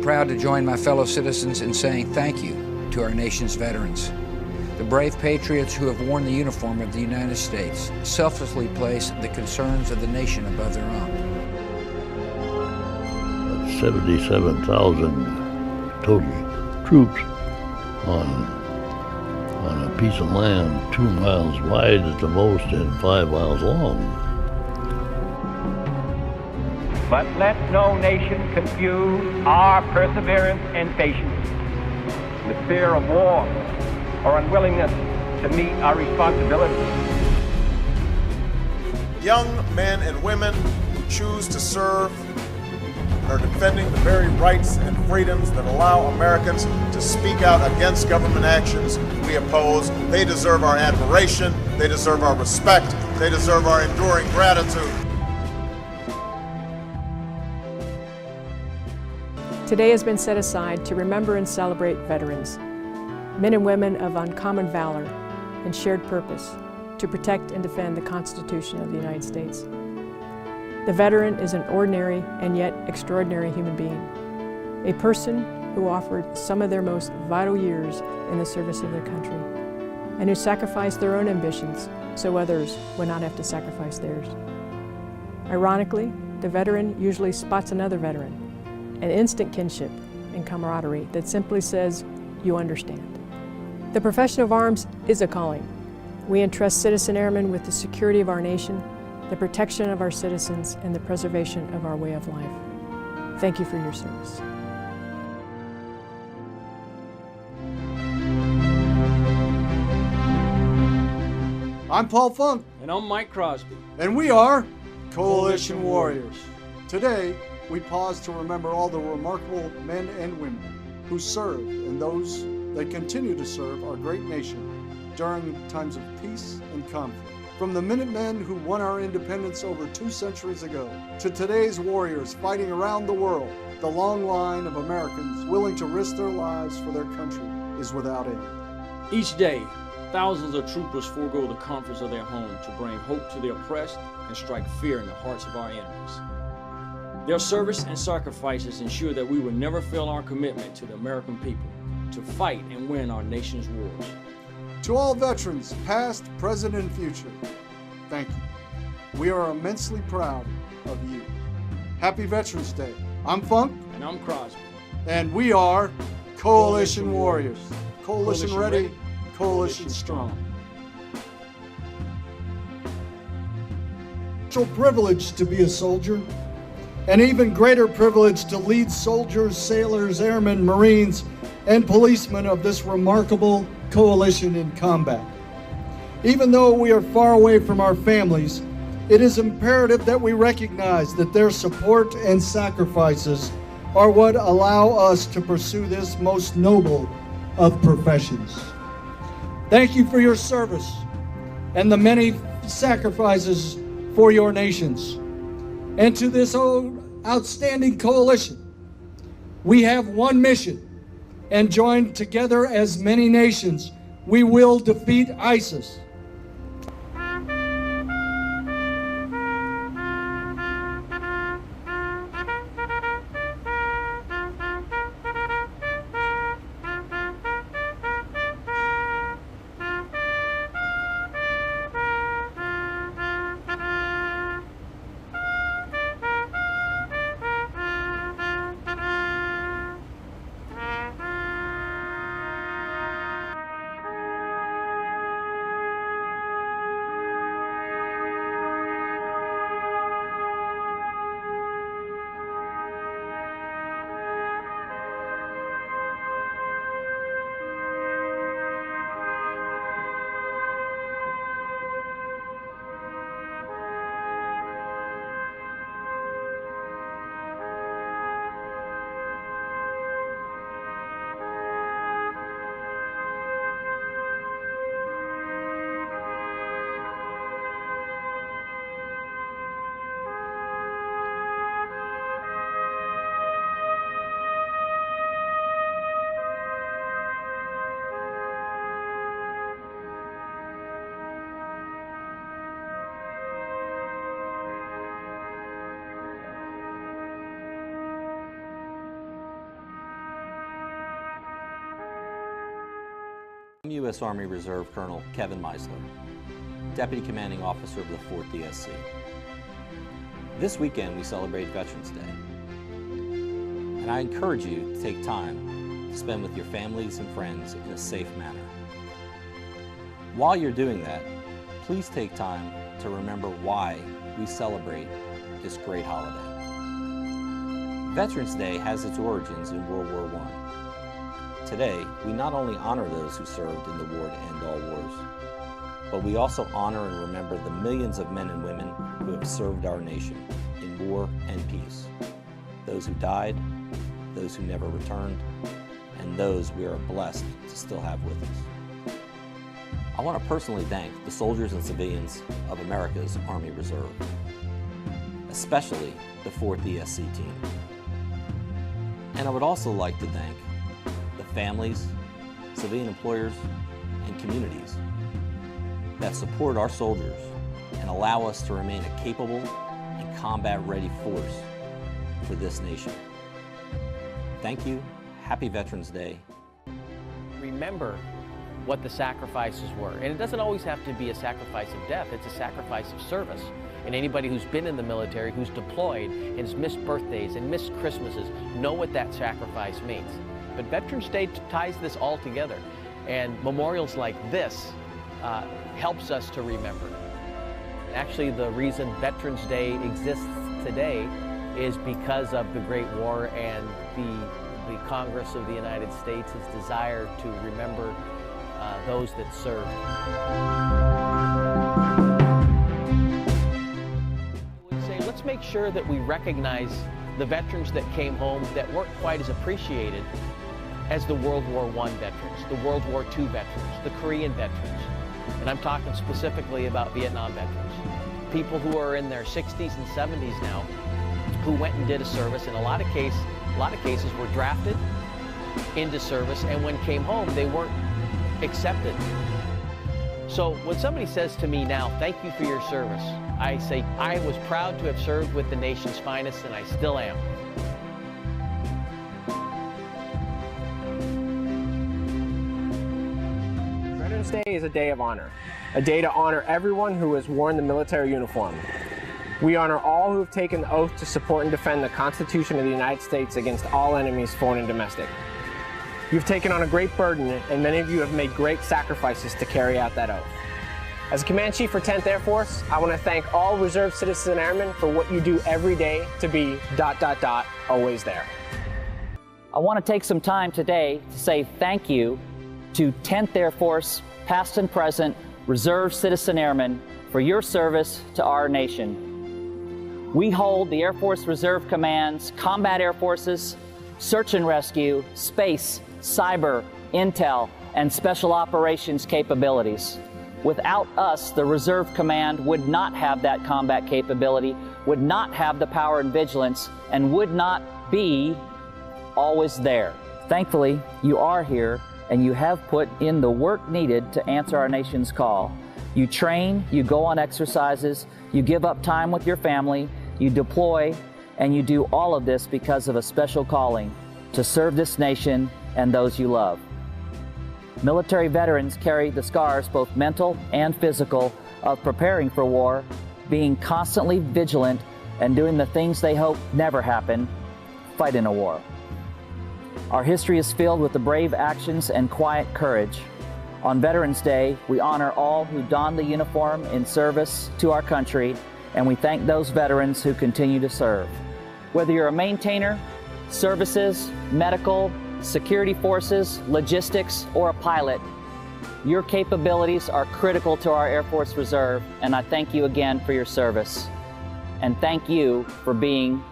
proud to join my fellow citizens in saying thank you to our nation's veterans. The brave patriots who have worn the uniform of the United States selflessly place the concerns of the nation above their own. 77,000 total troops on a piece of land 2 miles wide at the most and 5 miles long. But let no nation confuse our perseverance and patience with fear of war or unwillingness to meet our responsibilities. Young men and women who choose to serve are defending the very rights and freedoms that allow Americans to speak out against government actions we oppose. They deserve our admiration, they deserve our respect, they deserve our enduring gratitude. Today has been set aside to remember and celebrate veterans, men and women of uncommon valor and shared purpose to protect and defend the Constitution of the United States. The veteran is an ordinary and yet extraordinary human being, a person who offered some of their most vital years in the service of their country, and who sacrificed their own ambitions so others would not have to sacrifice theirs. Ironically, the veteran usually spots another veteran, an instant kinship and camaraderie that simply says, "You understand." The profession of arms is a calling. We entrust citizen airmen with the security of our nation, the protection of our citizens, and the preservation of our way of life. Thank you for your service. I'm Paul Funk. And I'm Mike Crosby. And we are Coalition Warriors. Today, we pause to remember all the remarkable men and women who serve and those that continue to serve our great nation during times of peace and conflict. From the Minutemen who won our independence over 2 centuries ago, to today's warriors fighting around the world, the long line of Americans willing to risk their lives for their country is without end. Each day, thousands of troopers forego the comforts of their home to bring hope to the oppressed and strike fear in the hearts of our enemies. Their service and sacrifices ensure that we will never fail our commitment to the American people to fight and win our nation's wars. To all veterans, past, present, and future, thank you. We are immensely proud of you. Happy Veterans Day. I'm Funk. And I'm Crosby. And we are Coalition Warriors. Coalition ready, Coalition strong. It's a privilege to be a soldier. An even greater privilege to lead soldiers, sailors, airmen, Marines, and policemen of this remarkable coalition in combat. Even though we are far away from our families, it is imperative that we recognize that their support and sacrifices are what allow us to pursue this most noble of professions. Thank you for your service and the many sacrifices for your nations. And to this outstanding coalition, we have one mission, and joined together as many nations, we will defeat ISIS. I'm U.S. Army Reserve Colonel Kevin Meisler, Deputy Commanding Officer of the 4th DSC. This weekend we celebrate Veterans Day, and I encourage you to take time to spend with your families and friends in a safe manner. While you're doing that, please take time to remember why we celebrate this great holiday. Veterans Day has its origins in World War I. Today, we not only honor those who served in the war to end all wars, but we also honor and remember the millions of men and women who have served our nation in war and peace. Those who died, those who never returned, and those we are blessed to still have with us. I want to personally thank the soldiers and civilians of America's Army Reserve, especially the 4th DSC team. And I would also like to thank the families, civilian employers, and communities that support our soldiers and allow us to remain a capable and combat-ready force for this nation. Thank you. Happy Veterans Day. Remember what the sacrifices were. And it doesn't always have to be a sacrifice of death, it's a sacrifice of service. And anybody who's been in the military, who's deployed, and has missed birthdays and missed Christmases, know what that sacrifice means. But Veterans Day ties this all together. And memorials like this helps us to remember. Actually, the reason Veterans Day exists today is because of the Great War and the Congress of the United States' desire to remember those that served. I would say let's make sure that we recognize the veterans that came home that weren't quite as appreciated as the World War I veterans, the World War II veterans, the Korean veterans. And I'm talking specifically about Vietnam veterans. People who are in their 60s and 70s now who went and did a service, in a lot of cases were drafted into service, and when came home they weren't accepted. So when somebody says to me now, thank you for your service, I say, I was proud to have served with the nation's finest, and I still am. Veterans Day is a day of honor, a day to honor everyone who has worn the military uniform. We honor all who have taken the oath to support and defend the Constitution of the United States against all enemies, foreign and domestic. You've taken on a great burden, and many of you have made great sacrifices to carry out that oath. As a Command Chief for 10th Air Force, I want to thank all reserve citizen airmen for what you do every day to be ... always there. I want to take some time today to say thank you to 10th Air Force, past and present, reserve citizen airmen for your service to our nation. We hold the Air Force Reserve Command's Combat Air Forces, Search and Rescue, Space, Cyber, Intel, and Special Operations capabilities. Without us, the Reserve Command would not have that combat capability, would not have the power and vigilance, and would not be always there. Thankfully, you are here, and you have put in the work needed to answer our nation's call. You train, you go on exercises, you give up time with your family, you deploy, and you do all of this because of a special calling to serve this nation and those you love. Military veterans carry the scars, both mental and physical, of preparing for war, being constantly vigilant, and doing the things they hope never happen, fighting a war. Our history is filled with the brave actions and quiet courage. On Veterans Day, we honor all who don the uniform in service to our country, and we thank those veterans who continue to serve. Whether you're a maintainer, services, medical, security forces, logistics, or a pilot, your capabilities are critical to our Air Force Reserve, and I thank you again for your service. And thank you for being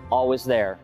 always there.